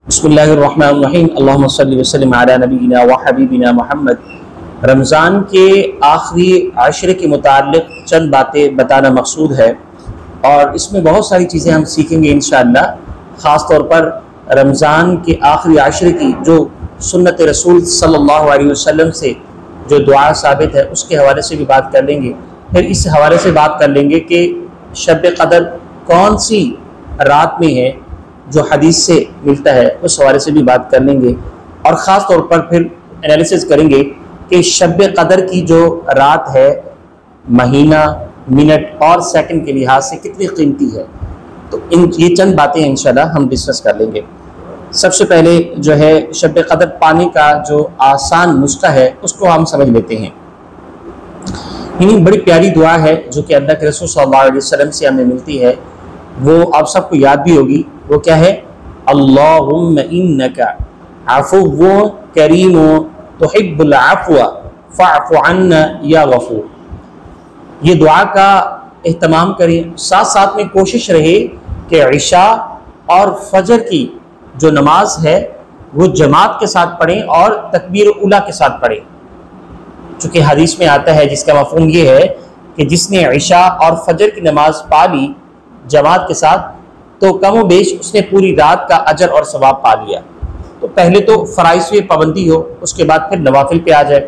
بسم اللہ الرحمن الرحیم اللہم صلی وسلم علی نبینا و حبیبنا محمد۔ رمضان کے آخری عشرے کے متعلق چند باتیں بتانا مقصود ہے، اور اس میں بہت ساری چیزیں ہم سیکھیں گے انشاءاللہ۔ خاص طور پر رمضان کے آخری عشرے کی جو سنت رسول صلی اللہ علیہ وسلم سے جو دعا ثابت ہے اس کے حوالے سے بھی بات کر لیں گے۔ پھر اس حوالے سے بات کر لیں گے کہ شب قدر کون سی رات میں ہے جو حدیث سے ملتا ہے، اس حوالے سے بھی بات کر لیں گے، اور خاص طور پر پھر انالیسس کریں گے کہ شب قدر کی جو رات ہے مہینہ، منٹ اور سیکنڈ کے لحاظ سے کتنی قیمتی ہے۔ تو یہ چند باتیں انشاءاللہ ہم ڈسکس کر لیں گے۔ سب سے پہلے جو ہے شب قدر پانے کا جو آسان نسخہ ہے اس کو ہم سمجھ لیتے ہیں۔ یعنی بڑی پیاری دعا ہے جو کہ اللہ کے رسول صلی اللہ علیہ وسلم سے ہمیں ملتی ہے، وہ آپ سب کو یاد بھی ہوگی۔ وہ کیا ہے؟ اللہم انکا عفو کریم تحب العفو فاعف عنا یا غفور۔ یہ دعا کا اہتمام کریں، ساتھ ساتھ میں کوشش رہے کہ عشاء اور فجر کی جو نماز ہے وہ جماعت کے ساتھ پڑھیں اور تکبیر اولیٰ کے ساتھ پڑھیں، چونکہ حدیث میں آتا ہے جس کا مفہوم یہ ہے کہ جس نے عشاء اور فجر کی نماز پا لی جماعت کے ساتھ تو کم و بیش اس نے پوری رات کا اجر اور ثواب پا لیا۔ تو پہلے تو فرائض پہ پابندی ہو، اس کے بعد پھر نوافل پہ آ جائے۔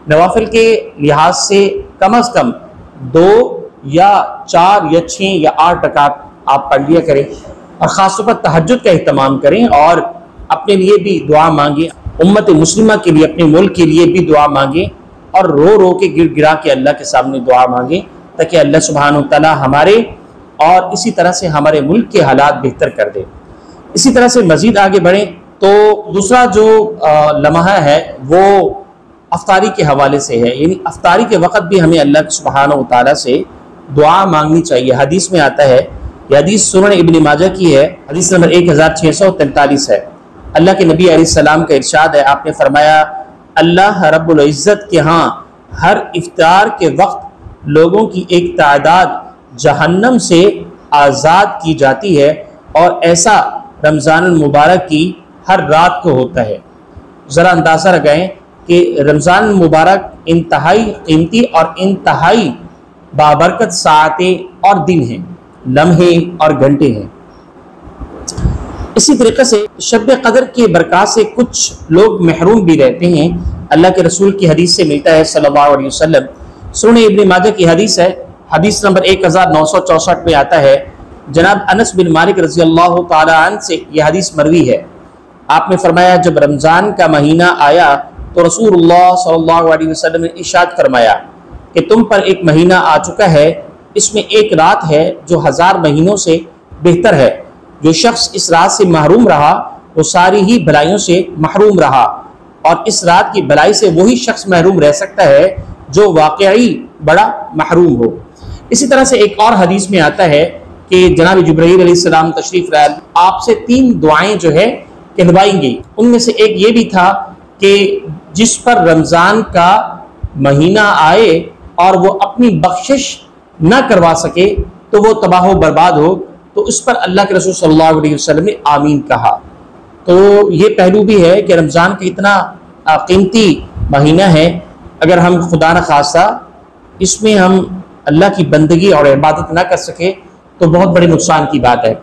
نوافل کے لحاظ سے کم از کم 2 یا 4 یا 6 یا 8 رکعت آپ پڑھ لیا کریں، اور خاص طور پر تہجد کا اہتمام کریں، اور اپنے لیے بھی دعا مانگیں، امت مسلمہ کے لیے، اپنے ملک کے لیے بھی دعا مانگیں، اور رو رو کے گر گرا کے اللہ کے سامنے دعا مانگیں تاکہ اللہ سبحانہ وتعالی ہمارے اور اسی طرح سے ہمارے ملک کے حالات بہتر کر دے۔ اسی طرح سے مزید آگے بڑھیں تو دوسرا جو لمحہ ہے وہ افطاری کے حوالے سے ہے، یعنی افطاری کے وقت بھی ہمیں اللہ سبحانہ وتعالی سے دعا مانگنی چاہیے۔ حدیث میں آتا ہے، یہ حدیث سنن ابن ماجہ کی ہے، حدیث نمبر 1643 ہے۔ اللہ کے نبی علیہ السلام کا ارشاد ہے، آپ نے فرمایا اللہ رب العزت کے ہاں ہر افطار کے وقت لوگوں کی ایک تعداد جہنم سے آزاد کی جاتی ہے، اور ایسا رمضان المبارک کی ہر رات کو ہوتا ہے۔ ذرا اندازہ لگائیں کہ رمضان المبارک انتہائی قیمتی اور انتہائی بابرکت ساعتیں اور دن ہیں، لمحے اور گھنٹے ہیں۔ اسی طریقے سے شب قدر کے برکات سے کچھ لوگ محروم بھی رہتے ہیں۔ اللہ کے رسول کی حدیث سے ملتا ہے صلی اللہ علیہ وسلم، سنن ابن ماجہ کی حدیث ہے، حدیث نمبر 1964 میں آتا ہے، جناب انس بن مالک رضی اللہ تعالی عنہ سے یہ حدیث مروی ہے۔ آپ نے فرمایا جب رمضان کا مہینہ آیا تو رسول اللہ صلی اللہ علیہ وسلم نے ارشاد فرمایا کہ تم پر ایک مہینہ آ چکا ہے، اس میں ایک رات ہے جو 1000 مہینوں سے بہتر ہے۔ جو شخص اس رات سے محروم رہا وہ ساری ہی بھلائیوں سے محروم رہا، اور اس رات کی بھلائی سے وہی شخص محروم رہ سکتا ہے جو واقعی بڑا محروم ہو۔ اسی طرح سے ایک اور حدیث میں آتا ہے کہ جناب جبرائیل علیہ السلام تشریف لائے، آپ سے 3 دعائیں جو ہے کہلوائیں گئی۔ ان میں سے ایک یہ بھی تھا کہ جس پر رمضان کا مہینہ آئے اور وہ اپنی بخشش نہ کروا سکے تو وہ تباہ و برباد ہو، تو اس پر اللہ کے رسول صلی اللہ علیہ وسلم نے آمین کہا۔ تو یہ پہلو بھی ہے کہ رمضان کا اتنا قیمتی مہینہ ہے، اگر ہم خدا نخواستہ اس میں ہم اللہ کی بندگی اور عبادت نہ کر سکے تو بہت بڑے نقصان کی بات ہے۔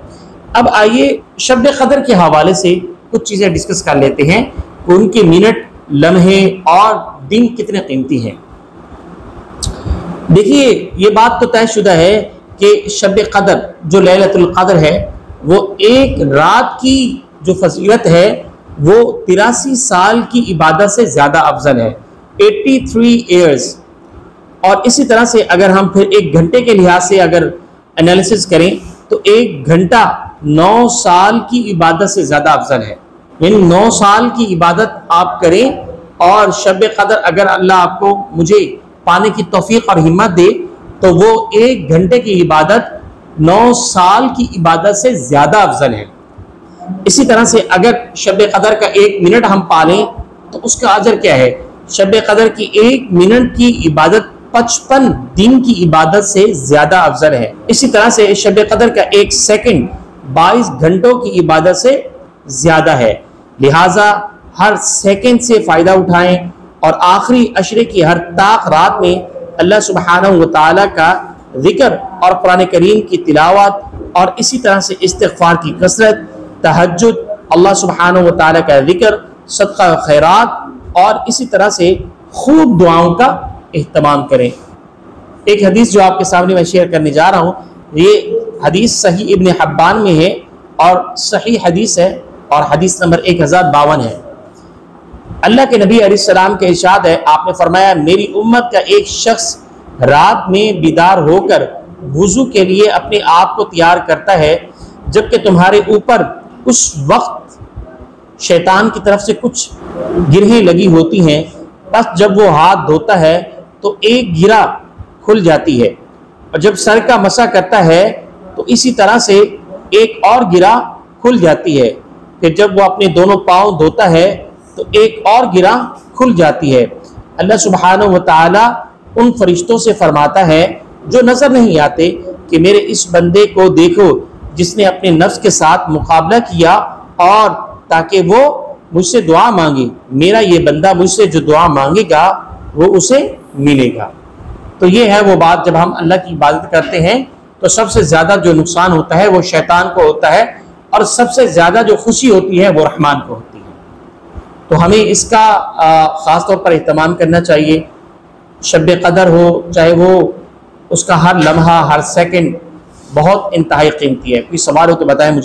اب آئیے شب قدر کے حوالے سے کچھ چیزیں ڈسکس کر لیتے ہیں کہ ان کے منٹ، لمحے اور دن کتنے قیمتی ہیں۔ دیکھیے یہ بات تو طے شدہ ہے کہ شب قدر جو لیلۃ القدر ہے وہ ایک رات کی جو فضیلت ہے وہ 83 سال کی عبادت سے زیادہ افضل ہے، 83 ایئرز۔ اور اسی طرح سے اگر ہم پھر 1 گھنٹے کے لحاظ سے اگر انالیسس کریں تو 1 گھنٹہ 9 سال کی عبادت سے زیادہ افضل ہے، یعنی 9 سال کی عبادت آپ کریں، اور شب قدر اگر اللہ آپ کو مجھے پانے کی توفیق اور ہمت دے تو وہ 1 گھنٹے کی عبادت 9 سال کی عبادت سے زیادہ افضل ہے۔ اسی طرح سے اگر شب قدر کا 1 منٹ ہم پالیں تو اس کا اجر کیا ہے؟ شب قدر کی 1 منٹ کی عبادت 55 دن کی عبادت سے زیادہ افضل ہے۔ اسی طرح سے شب قدر کا 1 سیکنڈ 22 گھنٹوں کی عبادت سے زیادہ ہے، لہٰذا ہر سیکنڈ سے فائدہ اٹھائیں اور آخری عشرے کی ہر طاق رات میں اللہ سبحانہ و تعالیٰ کا ذکر اور قرآن کریم کی تلاوت اور اسی طرح سے استغفار کی کثرت، تہجد، اللہ سبحانہ و تعالیٰ کا ذکر، صدقہ خیرات اور اسی طرح سے خوب دعاؤں کا اہتمام کریں۔ ایک حدیث جو آپ کے سامنے میں شیئر کرنے جا رہا ہوں، یہ حدیث صحیح ابن حبان میں ہے اور صحیح حدیث ہے اور حدیث نمبر 1052 ہے۔ اللہ کے نبی علیہ السلام کے ارشاد ہے، آپ نے فرمایا میری امت کا ایک شخص رات میں بیدار ہو کر وضو کے لیے اپنے آپ کو تیار کرتا ہے، جبکہ تمہارے اوپر اس وقت شیطان کی طرف سے کچھ گرہیں لگی ہوتی ہیں، بس جب وہ ہاتھ دھوتا ہے تو ایک گرہ کھل جاتی ہے، اور جب سر کا مسح کرتا ہے تو اسی طرح سے ایک اور گرہ کھل جاتی ہے، پھر جب وہ اپنے دونوں پاؤں دھوتا ہے تو ایک اور گرہ کھل جاتی ہے۔ اللہ سبحانہ و تعالیٰ ان فرشتوں سے فرماتا ہے جو نظر نہیں آتے کہ میرے اس بندے کو دیکھو جس نے اپنے نفس کے ساتھ مقابلہ کیا اور تاکہ وہ مجھ سے دعا مانگے، میرا یہ بندہ مجھ سے جو دعا مانگے گا وہ اسے ملے گا۔ تو یہ ہے وہ بات، جب ہم اللہ کی عبادت کرتے ہیں تو سب سے زیادہ جو نقصان ہوتا ہے وہ شیطان کو ہوتا ہے، اور سب سے زیادہ جو خوشی ہوتی ہے وہ رحمان کو ہوتی ہے۔ تو ہمیں اس کا خاص طور پر اہتمام کرنا چاہیے۔ شب قدر ہو چاہے وہ اس کا ہر لمحہ ہر سیکنڈ بہت انتہائی قیمتی ہے۔ کوئی سوال ہو تو بتائیں مجھے۔